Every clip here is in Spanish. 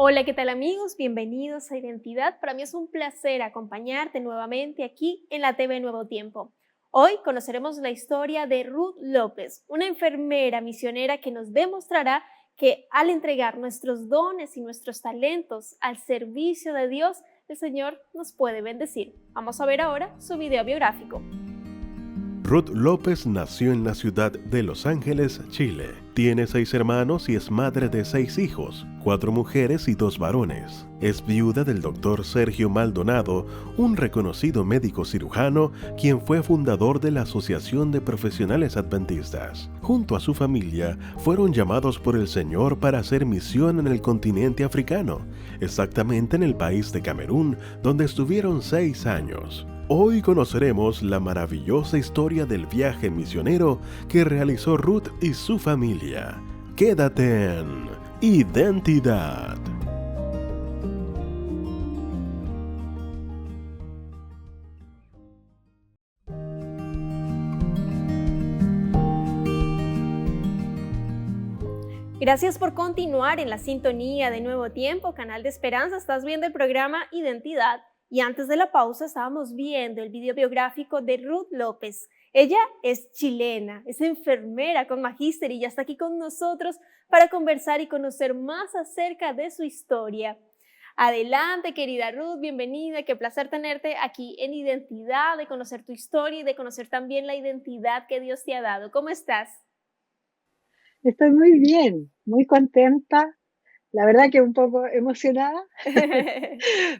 Hola, ¿qué tal amigos? Bienvenidos a Identidad. Para mí es un placer acompañarte nuevamente aquí en la TV Nuevo Tiempo. Hoy conoceremos la historia de Ruth López, una enfermera misionera que nos demostrará que al entregar nuestros dones y nuestros talentos al servicio de Dios, el Señor nos puede bendecir. Vamos a ver ahora su video biográfico. Ruth López nació en la ciudad de Los Ángeles, Chile. Tiene 6 hermanos y es madre de 6 hijos, 4 mujeres y 2 varones. Es viuda del doctor Sergio Maldonado, un reconocido médico cirujano, quien fue fundador de la Asociación de Profesionales Adventistas. Junto a su familia, fueron llamados por el Señor para hacer misión en el continente africano, exactamente en el país de Camerún, donde estuvieron 6 años. Hoy conoceremos la maravillosa historia del viaje misionero que realizó Ruth y su familia. Quédate en Identidad. Gracias por continuar en la sintonía de Nuevo Tiempo, Canal de Esperanza. Estás viendo el programa Identidad y antes de la pausa estábamos viendo el video biográfico de Ruth López. Ella es chilena, es enfermera con magíster y ya está aquí con nosotros para conversar y conocer más acerca de su historia. Adelante, querida Ruth, bienvenida. Qué placer tenerte aquí en Identidad, de conocer tu historia y de conocer también la identidad que Dios te ha dado. ¿Cómo estás? Estoy muy bien, muy contenta, la verdad que un poco emocionada,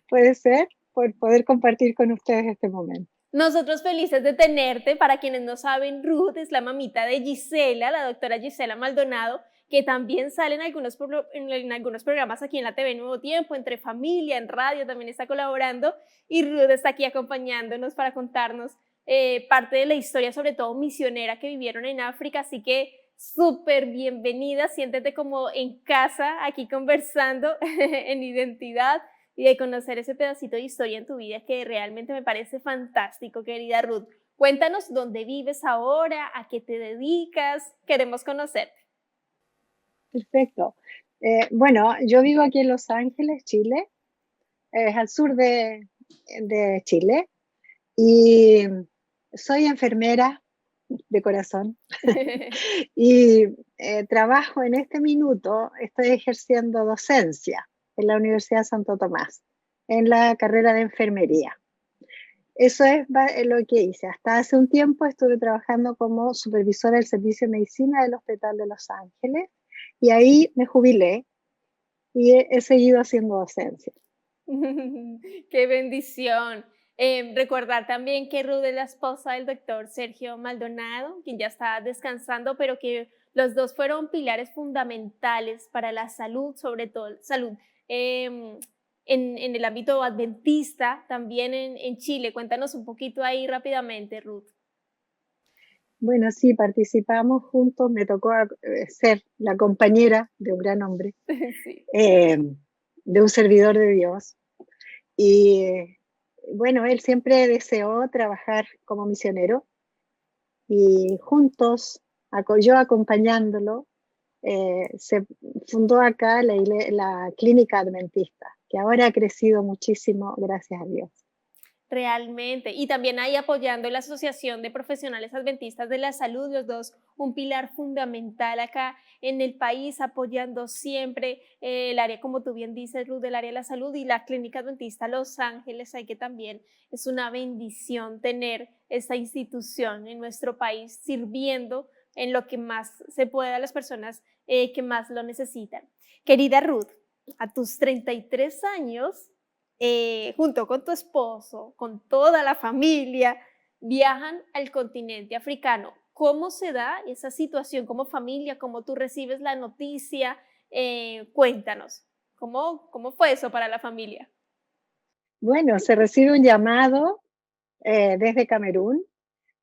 puede ser, por poder compartir con ustedes este momento. Nosotros felices de tenerte. Para quienes no saben, Ruth es la mamita de Gisela, la doctora Gisela Maldonado, que también sale en algunos programas aquí en la TV Nuevo Tiempo, entre familia, en radio también está colaborando, y Ruth está aquí acompañándonos para contarnos parte de la historia, sobre todo misionera, que vivieron en África, así que súper bienvenida, siéntete como en casa aquí conversando en Identidad y de conocer ese pedacito de historia en tu vida que realmente me parece fantástico, querida Ruth. Cuéntanos dónde vives ahora, a qué te dedicas, queremos conocerte. Perfecto. Bueno, yo vivo aquí en Los Ángeles, Chile, es al sur de Chile, y soy enfermera de corazón y trabajo en este minuto, estoy ejerciendo docencia en la Universidad Santo Tomás, en la carrera de enfermería. Eso es lo que hice. Hasta hace un tiempo estuve trabajando como supervisora del servicio de medicina del Hospital de Los Ángeles y ahí me jubilé y he seguido haciendo docencia. ¡Qué bendición! Recordar también que Ruth es la esposa del doctor Sergio Maldonado, quien ya está descansando, pero que los dos fueron pilares fundamentales para la salud, sobre todo salud em, en el ámbito adventista, también en Chile. Cuéntanos un poquito ahí rápidamente, Ruth. Bueno, sí, participamos juntos, me tocó ser la compañera de un gran hombre, Sí. eh, de un servidor de Dios. Y bueno, él siempre deseó trabajar como misionero y juntos, yo acompañándolo, se fundó acá la clínica adventista, que ahora ha crecido muchísimo, gracias a Dios. Realmente, y también ahí apoyando la Asociación de Profesionales Adventistas de la Salud, los dos, un pilar fundamental acá en el país, apoyando siempre el área, como tú bien dices, Ruth, del área de la salud y la Clínica Adventista Los Ángeles, hay que también es una bendición tener esta institución en nuestro país sirviendo en lo que más se pueda a las personas que más lo necesitan. Querida Ruth, a tus 33 años, junto con tu esposo, con toda la familia, viajan al continente africano. ¿Cómo se da esa situación como familia? ¿Cómo tú recibes la noticia? Cuéntanos, ¿cómo fue eso para la familia? Bueno, se recibe un llamado desde Camerún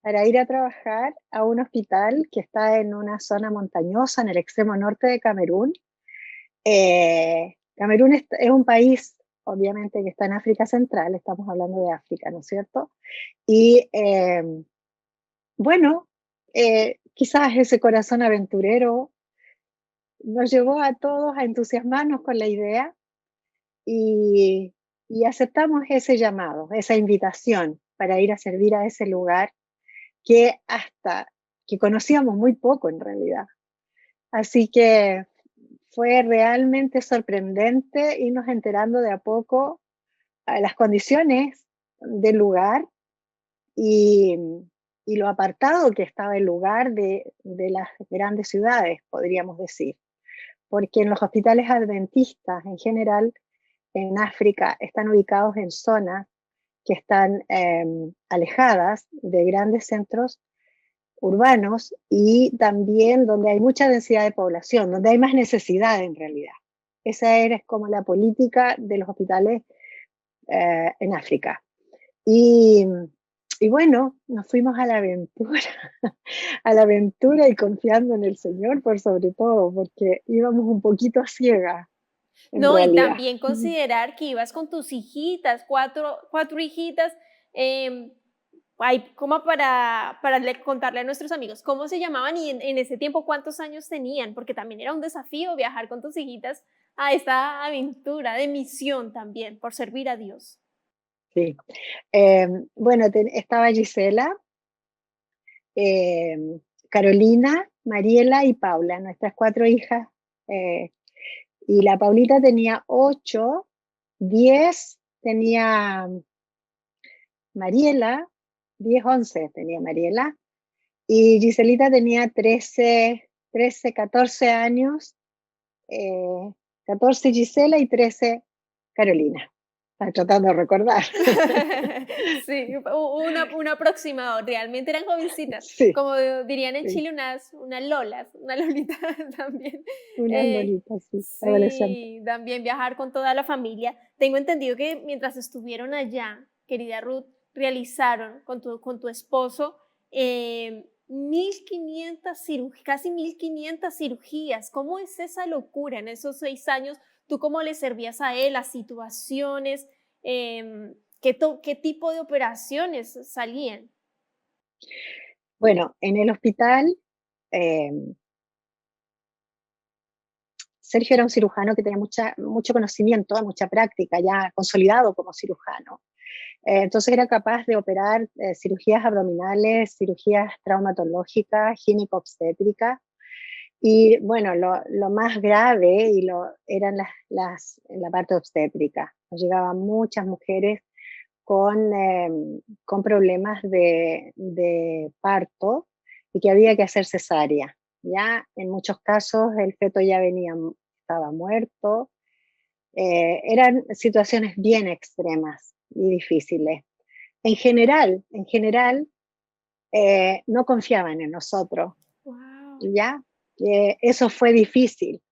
para ir a trabajar a un hospital que está en una zona montañosa en el extremo norte de Camerún. Camerún es un país, obviamente, que está en África Central, estamos hablando de África, ¿no es cierto? Y bueno, quizás ese corazón aventurero nos llevó a todos a entusiasmarnos con la idea y, y aceptamos ese llamado, esa invitación para ir a servir a ese lugar que conocíamos muy poco en realidad. Así que fue realmente sorprendente irnos enterando de a poco las condiciones del lugar y, y lo apartado que estaba el lugar de las grandes ciudades, podríamos decir. Porque en los hospitales adventistas en general en África están ubicados en zonas que están alejadas de grandes centros urbanos y también donde hay mucha densidad de población, donde hay más necesidad en realidad. Esa era como la política de los hospitales en África. Y, y bueno, nos fuimos a la aventura, a la aventura y confiando en el Señor por sobre todo, porque íbamos un poquito a ciegas en No, y realidad. también considerar que ibas con tus hijitas, cuatro hijitas, em, como para contarle a nuestros amigos cómo se llamaban y en ese tiempo cuántos años tenían, porque también era un desafío viajar con tus hijitas a esta aventura de misión también, por servir a Dios. Sí. Bueno, estaba Gisela, Carolina, Mariela y Paula, nuestras 4 hijas. Y la Paulita tenía 8, 10 tenía Mariela, 10, 11 tenía Mariela, y Giselita tenía 14 años, 14 Gisela y 13 Carolina. Estoy tratando de recordar. Sí, un aproximado, realmente eran jovencitas, Sí, como dirían en sí, Chile, unas lolas, una lolita también. una Eh, Lolita, sí, adolescente. sí, también viajar con toda la familia. Tengo entendido que mientras estuvieron allá, querida Ruth, realizaron con tu esposo 1.500 cirugías, casi 1.500 cirugías. ¿Cómo es esa locura en esos 6 años? ¿Tú cómo le servías a él, las situaciones? ¿Qué tipo de operaciones salían? Bueno, en el hospital, eh, Sergio era un cirujano que tenía mucho conocimiento, mucha práctica, ya consolidado como cirujano. Entonces era capaz de operar cirugías abdominales, cirugías traumatológicas, gineco-obstétricas. Y bueno, lo más grave eran en la parte obstétrica. Nos llegaban muchas mujeres con problemas de parto y que había que hacer cesárea. Ya en muchos casos el feto ya estaba muerto. Eran situaciones bien extremas y difíciles. En general, no confiaban en nosotros, Wow. ¿ya? Eso fue difícil.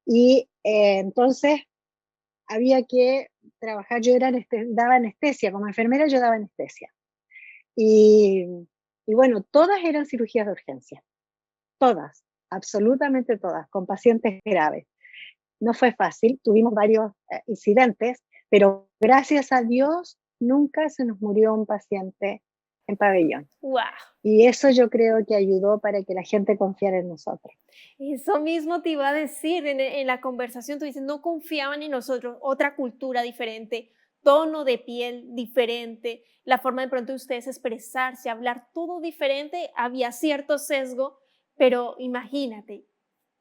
Y entonces había que trabajar, daba anestesia, como enfermera yo daba anestesia. Y, y bueno, todas eran cirugías de urgencia, todas, absolutamente todas, con pacientes graves. No fue fácil, tuvimos varios incidentes, pero gracias a Dios nunca se nos murió un paciente en pabellón. Wow. Y eso yo creo que ayudó para que la gente confiara en nosotros. Eso mismo te iba a decir en la conversación. Tú dices, no confiaban en nosotros, otra cultura diferente, tono de piel diferente, la forma de pronto de ustedes expresarse, hablar, todo diferente. Había cierto sesgo, pero imagínate,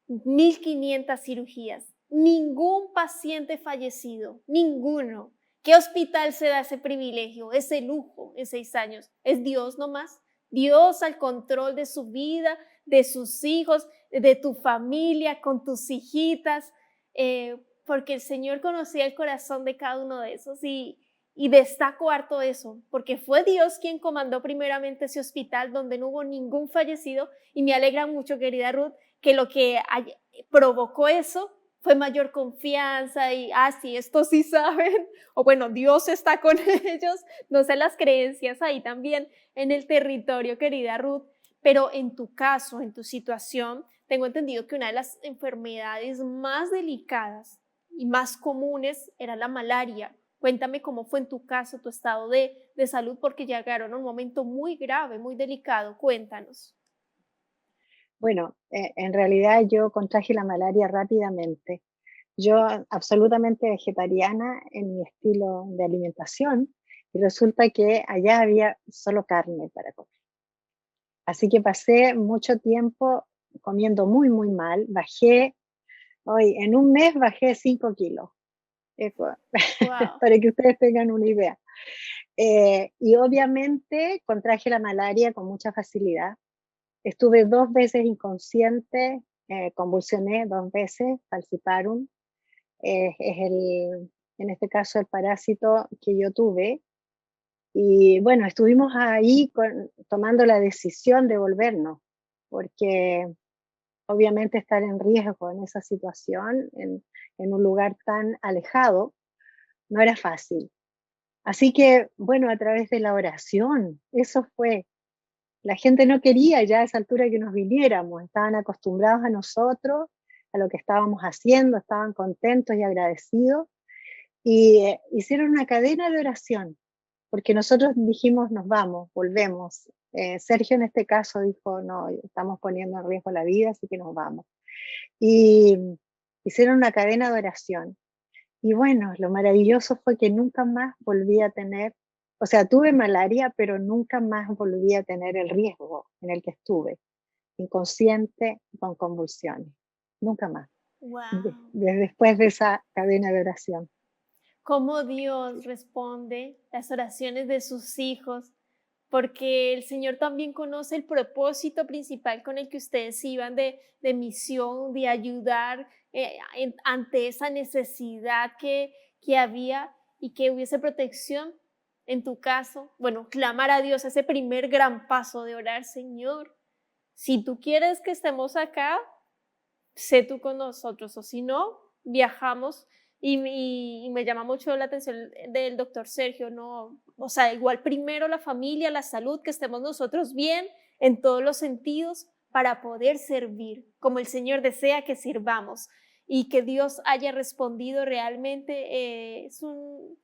1.500 cirugías, ningún paciente fallecido, ninguno. ¿Qué hospital se da ese privilegio, ese lujo en 6 años? Es Dios nomás. Dios al control de su vida, de sus hijos, de tu familia, con tus hijitas, porque el Señor conocía el corazón de cada uno de esos y destaco harto eso, porque fue Dios quien comandó primeramente ese hospital donde no hubo ningún fallecido y me alegra mucho, querida Ruth, que lo que provocó eso fue mayor confianza y, sí, estos sí saben, o bueno, Dios está con ellos, no sé las creencias ahí también en el territorio, querida Ruth, pero en tu caso, en tu situación, tengo entendido que una de las enfermedades más delicadas y más comunes era la malaria. Cuéntame cómo fue en tu caso, tu estado de salud, porque llegaron a un momento muy grave, muy delicado. Cuéntanos. Bueno, en realidad yo contraje la malaria rápidamente. yo absolutamente vegetariana en mi estilo de alimentación, y resulta que allá había solo carne para comer. Así que pasé mucho tiempo comiendo muy, muy mal. Hoy en un mes bajé 5 kilos, Wow. para que ustedes tengan una idea. Y obviamente contraje la malaria con mucha facilidad. Estuve 2 veces inconsciente, convulsioné 2 veces, falciparum, en este caso el parásito que yo tuve. Y bueno, estuvimos ahí tomando la decisión de volvernos, porque obviamente estar en riesgo en esa situación, en un lugar tan alejado, no era fácil. Así que, bueno, a través de la oración, eso fue. La gente no quería ya a esa altura que nos viniéramos, estaban acostumbrados a nosotros, a lo que estábamos haciendo, estaban contentos y agradecidos, y hicieron una cadena de oración, porque nosotros dijimos, nos vamos, volvemos. Sergio en este caso dijo, no, estamos poniendo en riesgo la vida, así que nos vamos. Y hicieron una cadena de oración. Y bueno, lo maravilloso fue que nunca más volví a tener, o sea, tuve malaria, pero nunca más volví a tener el riesgo en el que estuve, inconsciente con convulsiones. Nunca más, Wow. después de esa cadena de oración. Cómo Dios responde las oraciones de sus hijos, porque el Señor también conoce el propósito principal con el que ustedes iban de misión, de ayudar ante esa necesidad que había y que hubiese protección. En tu caso, bueno, clamar a Dios, ese primer gran paso de orar, Señor, si tú quieres que estemos acá, sé tú con nosotros, o si no, viajamos. Y me llama mucho la atención del doctor Sergio, ¿no? O sea, igual primero la familia, la salud, que estemos nosotros bien en todos los sentidos para poder servir como el Señor desea que sirvamos. Y que Dios haya respondido realmente es un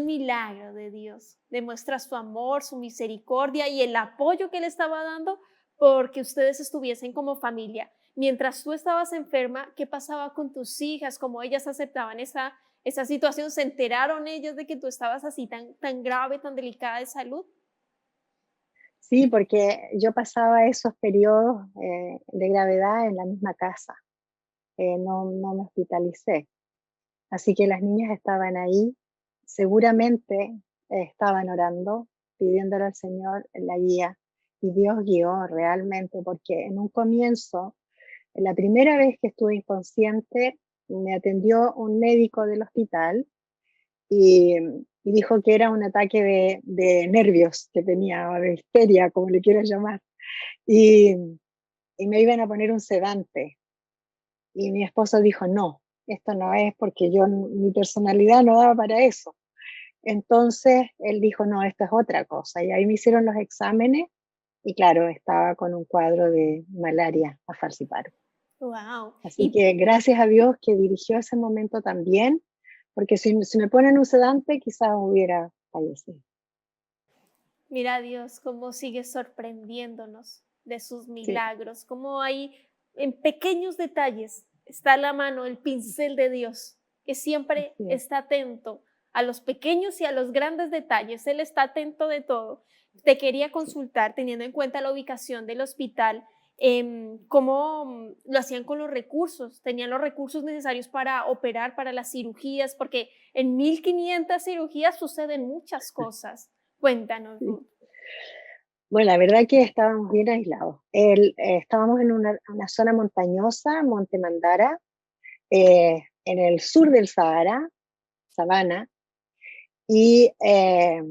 milagro de Dios. Demuestra su amor, su misericordia y el apoyo que Él estaba dando porque ustedes estuviesen como familia. Mientras tú estabas enferma, ¿qué pasaba con tus hijas? ¿Cómo ellas aceptaban esa situación? ¿Se enteraron ellas de que tú estabas así tan grave, tan delicada de salud? Sí, porque yo pasaba esos periodos de gravedad en la misma casa, no me hospitalicé. Así que las niñas estaban ahí, seguramente estaban orando, pidiéndole al Señor la guía, y Dios guió realmente, porque en un comienzo, la primera vez que estuve inconsciente, me atendió un médico del hospital y dijo que era un ataque de nervios que tenía, o de histeria, como le quieras llamar, y, y me iban a poner un sedante. Y mi esposo dijo, no, esto no es porque mi personalidad no daba para eso. Entonces él dijo, no, esto es otra cosa. Y ahí me hicieron los exámenes y claro, estaba con un cuadro de malaria a falciparum. Wow. Así Y que gracias a Dios que dirigió ese momento también, porque si me ponen un sedante quizás hubiera fallecido. mira Dios cómo sigue sorprendiéndonos de sus Sí, milagros, cómo hay en pequeños detalles está la mano, el pincel de Dios, que siempre así es. está atento a los pequeños y a los grandes detalles. Él está atento de todo. Te quería Sí. consultar, teniendo en cuenta la ubicación del hospital, cómo lo hacían con los recursos. ¿Tenían los recursos necesarios para operar, para las cirugías? Porque en 1500 cirugías suceden muchas cosas. Cuéntanos, Sí. Ruth. Bueno, la verdad que estábamos bien aislados. Estábamos en una zona montañosa, Monte Mandara, en el sur del Sahara, Sabana, y, eh,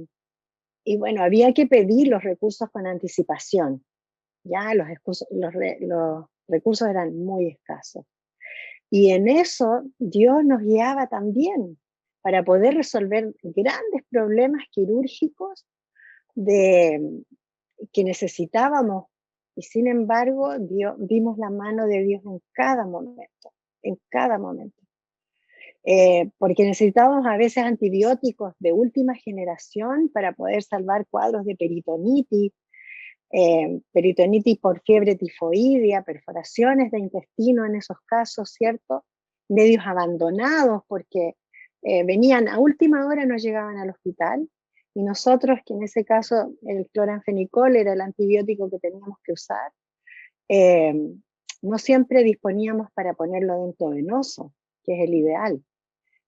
y bueno, había que pedir los recursos con anticipación. Ya los recursos eran muy escasos. Y en eso Dios nos guiaba también para poder resolver grandes problemas quirúrgicos de, que necesitábamos. Y sin embargo, vimos la mano de Dios en cada momento. Porque necesitábamos a veces antibióticos de última generación para poder salvar cuadros de peritonitis por fiebre tifoidea, perforaciones de intestino en esos casos, ¿cierto? medios abandonados porque venían a última hora, no llegaban al hospital, y nosotros, que en ese caso el cloranfenicol era el antibiótico que teníamos que usar, eh, no siempre disponíamos para ponerlo dentro venoso, que es el ideal.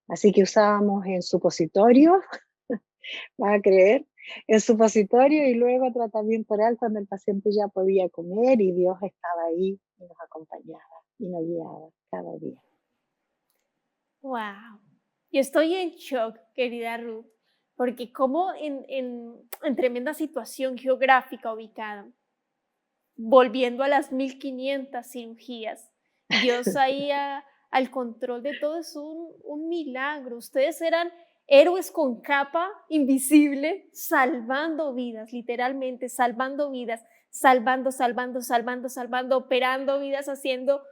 Así que usábamos en supositorio, vas a creer, en supositorio y luego tratamiento oral cuando el paciente ya podía comer y Dios estaba ahí y nos acompañaba y nos guiaba cada día. Wow. Yo estoy en shock, querida Ruth, porque como en tremenda situación geográfica ubicada, volviendo a las 1500 cirugías, Dios ahí al control de todo es un milagro. Ustedes eran héroes con capa invisible, salvando vidas, literalmente salvando vidas, salvando, operando vidas, siendo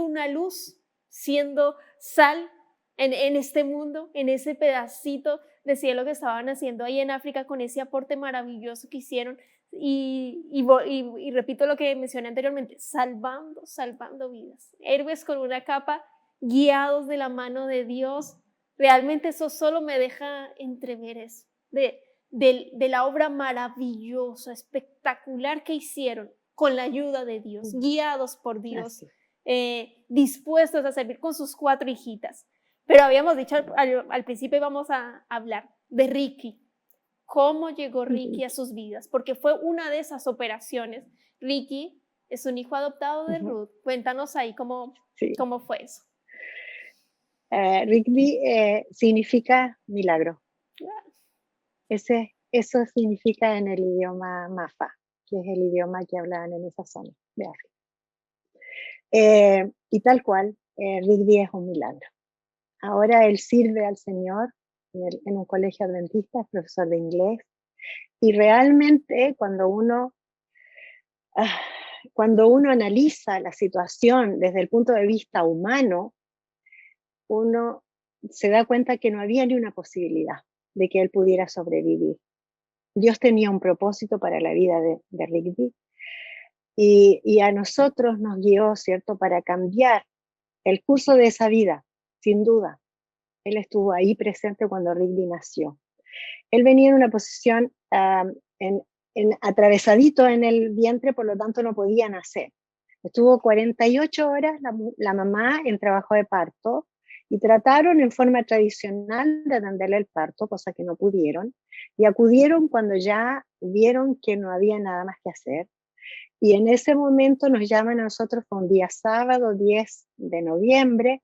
una luz, siendo sal en este mundo, en ese pedacito de cielo que estaban haciendo ahí en África con ese aporte maravilloso que hicieron. Y repito lo que mencioné anteriormente, salvando vidas. Héroes con una capa, guiados de la mano de Dios. Realmente eso solo me deja entrever eso, de la obra maravillosa, espectacular que hicieron con la ayuda de Dios, guiados por Dios, dispuestos a servir con sus 4 hijitas. Pero habíamos dicho al principio, íbamos a hablar de Ricky. ¿Cómo llegó Ricky a sus vidas? Porque fue una de esas operaciones. Ricky es un hijo adoptado de Ruth. Cuéntanos ahí cómo fue eso. Ricky significa milagro. Eso significa en el idioma Mafa, que es el idioma que hablan en esa zona de África. Y tal cual, Rigby es un milagro. Ahora él sirve al Señor en un colegio adventista, es profesor de inglés, y realmente cuando uno analiza la situación desde el punto de vista humano, uno se da cuenta que no había ni una posibilidad de que él pudiera sobrevivir. Dios tenía un propósito para la vida de Rigby, y a nosotros nos guió, ¿cierto?, para cambiar el curso de esa vida, sin duda. Él estuvo ahí presente cuando Rigby nació. Él venía en una posición atravesadito en el vientre, por lo tanto no podía nacer. Estuvo 48 horas la mamá en trabajo de parto y trataron en forma tradicional de atenderle el parto, cosa que no pudieron, y acudieron cuando ya vieron que no había nada más que hacer. Y en ese momento nos llaman a nosotros, fue un día sábado, 10 de noviembre,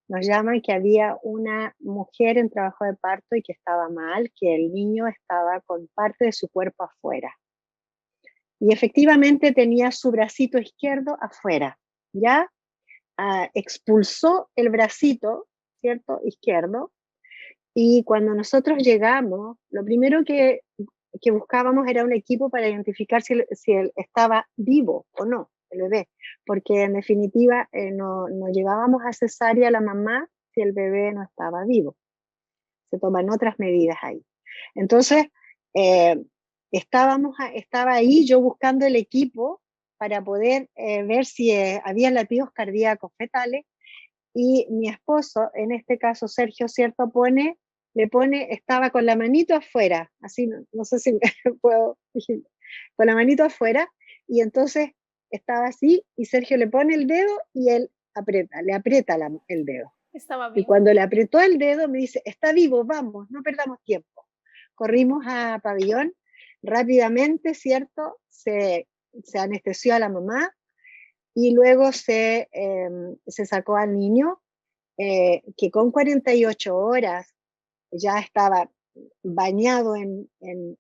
nos llaman que había una mujer en trabajo de parto y que estaba mal, que el niño estaba con parte de su cuerpo afuera. Y efectivamente tenía su bracito izquierdo afuera, ¿ya? Expulsó el bracito, ¿cierto?, izquierdo, y cuando nosotros llegamos, lo primero que buscábamos era un equipo para identificar si él estaba vivo o no, el bebé, porque en definitiva no llevábamos a cesárea a la mamá si el bebé no estaba vivo. Se toman otras medidas ahí. Entonces, estaba ahí yo buscando el equipo para poder ver si había latidos cardíacos fetales, y mi esposo, en este caso Sergio, ¿cierto?, estaba con la manito afuera, así no sé si puedo decir, con la manito afuera, y entonces estaba así, y Sergio le pone el dedo y él le aprieta el dedo. Estaba vivo. Y cuando le apretó el dedo me dice, está vivo, vamos, no perdamos tiempo. Corrimos a pabellón, rápidamente, ¿cierto? Se anestesió a la mamá y luego se sacó al niño, que con 48 horas ya estaba bañado en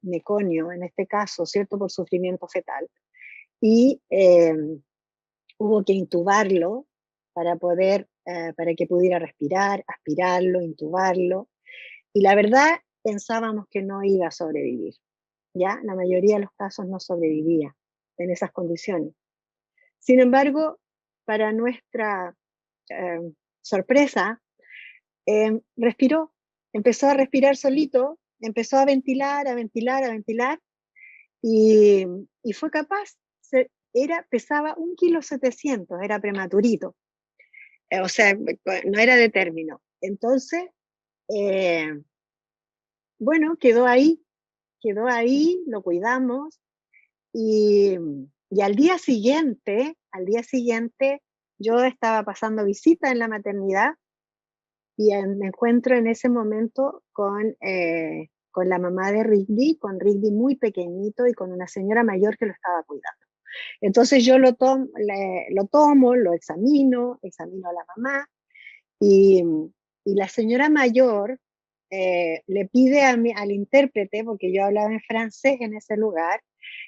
meconio, en este caso, ¿cierto?, por sufrimiento fetal, y hubo que intubarlo para que pudiera respirar, aspirarlo, intubarlo, y la verdad pensábamos que no iba a sobrevivir, ¿ya? La mayoría de los casos no sobrevivía en esas condiciones. Sin embargo, para nuestra sorpresa, respiró, empezó a respirar solito, empezó a ventilar, y fue capaz, pesaba 1,7 kg, era prematurito. o sea, no era de término. Entonces, bueno, quedó ahí, lo cuidamos y, y al día siguiente, yo estaba pasando visita en la maternidad y me encuentro en ese momento con la mamá de Rigby, con Rigby muy pequeñito y con una señora mayor que lo estaba cuidando. Entonces yo lo tomo, lo examino a la mamá y, y la señora mayor le pide al intérprete, porque yo hablaba en francés en ese lugar,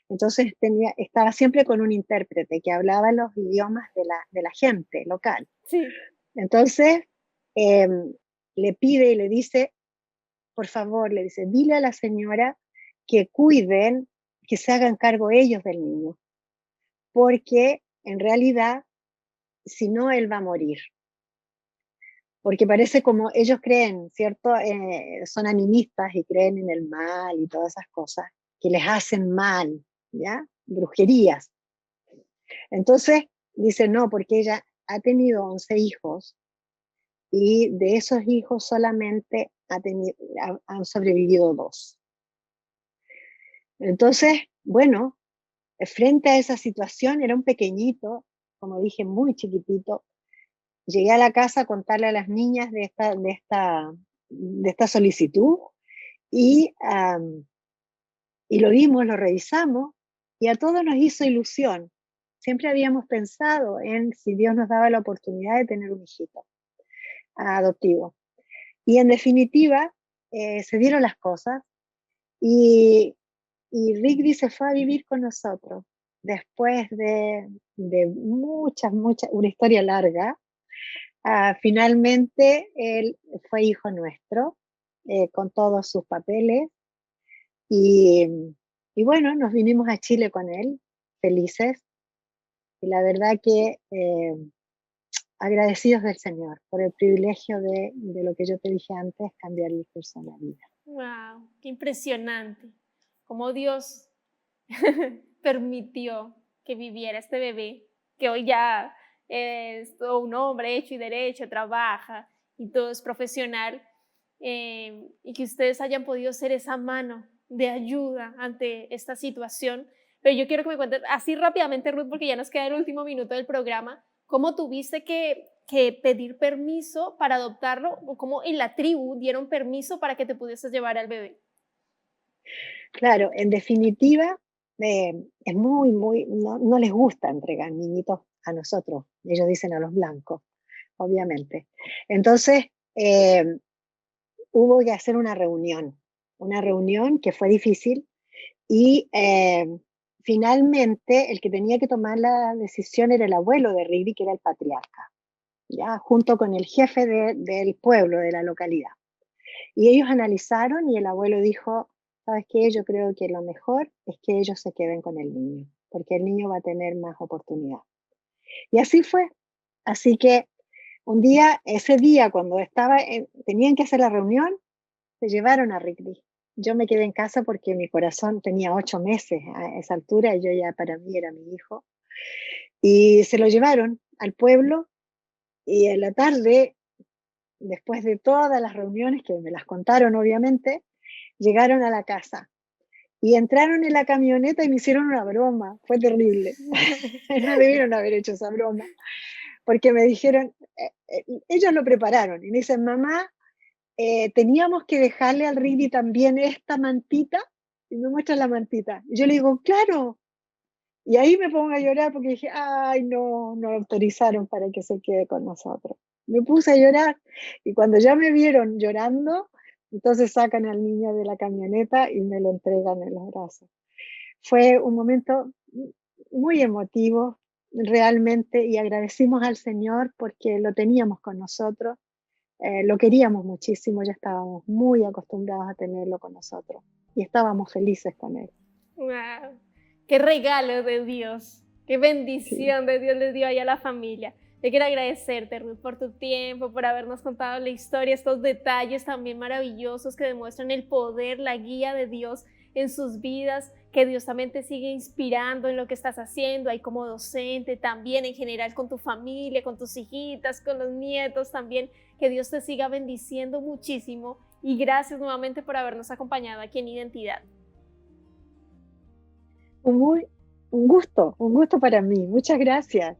entonces estaba siempre con un intérprete que hablaba los idiomas de la gente local. Sí. Entonces eh, le pide y le dice, por favor, le dice, dile a la señora que cuiden, que se hagan cargo ellos del niño, porque en realidad, si no, él va a morir. Porque parece como ellos creen, ¿cierto? Son animistas y creen en el mal y todas esas cosas que les hacen mal, ¿ya? Brujerías. Entonces, dice, no, porque ella ha tenido 11 hijos y de esos hijos solamente han sobrevivido 2. Entonces, bueno, frente a esa situación, era un pequeñito, como dije, muy chiquitito. Llegué a la casa a contarle a las niñas de esta solicitud y, y lo vimos, lo revisamos y a todos nos hizo ilusión. Siempre habíamos pensado en si Dios nos daba la oportunidad de tener un hijito adoptivo. Y en definitiva, se dieron las cosas y Rigby se fue a vivir con nosotros después de una historia larga. Finalmente él fue hijo nuestro, con todos sus papeles y, y bueno, nos vinimos a Chile con él, felices, y la verdad que agradecidos del Señor por el privilegio de lo que yo te dije antes, cambiar el curso de la vida. Wow, qué impresionante. Cómo Dios permitió que viviera este bebé, que hoy ya es todo un hombre hecho y derecho, trabaja y todo es profesional, y que ustedes hayan podido ser esa mano de ayuda ante esta situación. Pero yo quiero que me cuentes así rápidamente, Ruth, porque ya nos queda el último minuto del programa, ¿cómo tuviste que pedir permiso para adoptarlo o cómo en la tribu dieron permiso para que te pudieses llevar al bebé? Claro, en definitiva, es no les gusta entregar niñitos a nosotros, ellos dicen a los blancos, obviamente. Entonces, hubo que hacer una reunión que fue difícil y finalmente el que tenía que tomar la decisión era el abuelo de Rigby, que era el patriarca, ¿ya? Junto con el jefe del pueblo, de la localidad. Y ellos analizaron y el abuelo dijo, ¿sabes qué? Yo creo que lo mejor es que ellos se queden con el niño, porque el niño va a tener más oportunidad. Y así fue. Así que ese día, cuando tenían que hacer la reunión, se llevaron a Rigby. Yo me quedé en casa porque mi corazón tenía 8 meses a esa altura y yo ya para mí era mi hijo. Y se lo llevaron al pueblo y en la tarde, después de todas las reuniones, que me las contaron obviamente, llegaron a la casa y entraron en la camioneta y me hicieron una broma. Fue terrible. No debieron haber hecho esa broma. Porque me dijeron, ellos lo prepararon y me dicen, mamá, teníamos que dejarle al Rigby también esta mantita, y me muestran la mantita. Y yo le digo, claro. Y ahí me pongo a llorar porque dije, ay, no autorizaron para que se quede con nosotros. Me puse a llorar y cuando ya me vieron llorando, entonces sacan al niño de la camioneta y me lo entregan en los brazos. Fue un momento muy emotivo, realmente, y agradecimos al Señor porque lo teníamos con nosotros. Lo queríamos muchísimo, ya estábamos muy acostumbrados a tenerlo con nosotros y estábamos felices con él. Wow, qué regalo de Dios, qué Sí. bendición de Dios les dio ahí a la familia. Yo quiero agradecerte, Ruth, por tu tiempo, por habernos contado la historia, estos detalles también maravillosos que demuestran el poder, la guía de Dios en sus vidas, que Dios también te siga inspirando en lo que estás haciendo, ahí como docente, también en general con tu familia, con tus hijitas, con los nietos también, que Dios te siga bendiciendo muchísimo y gracias nuevamente por habernos acompañado aquí en Identidad. Un gusto para mí. Muchas gracias.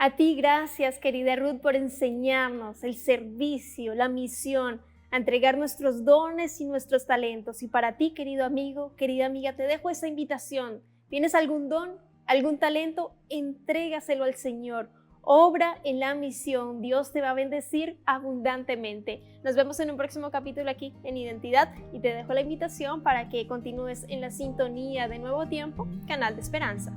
A ti gracias, querida Ruth, por enseñarnos el servicio, la misión, a entregar nuestros dones y nuestros talentos. Y para ti, querido amigo, querida amiga, te dejo esa invitación. ¿Tienes algún don, algún talento? Entrégaselo al Señor. Obra en la misión. Dios te va a bendecir abundantemente. Nos vemos en un próximo capítulo aquí en Identidad y te dejo la invitación para que continúes en la sintonía de Nuevo Tiempo, Canal de Esperanza.